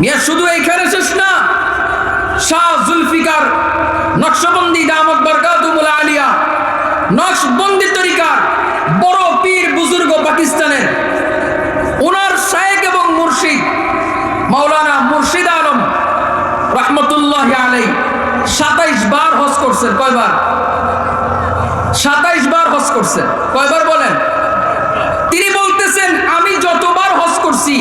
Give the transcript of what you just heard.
মিয়া শুধু এইখানে শেষ না, শাহ জুলফিকার নকশবন্দি দামত বরকাতুহুল আলিয়া, নকশবন্দি তরিকার বড় পীর বুজুর্গ পাকিস্তানের, ওনার শায়েখ এবং মুর্শিদ মাওলানা মুর্শিদ আলম রহমতুল্লাহ আলাইহি 27 বার হজ করছেন। কয়বার? 27 বার হজ করছেন। কয়বার বলেন? তিনি বলতেছেন, আমি যতবার হজ করছি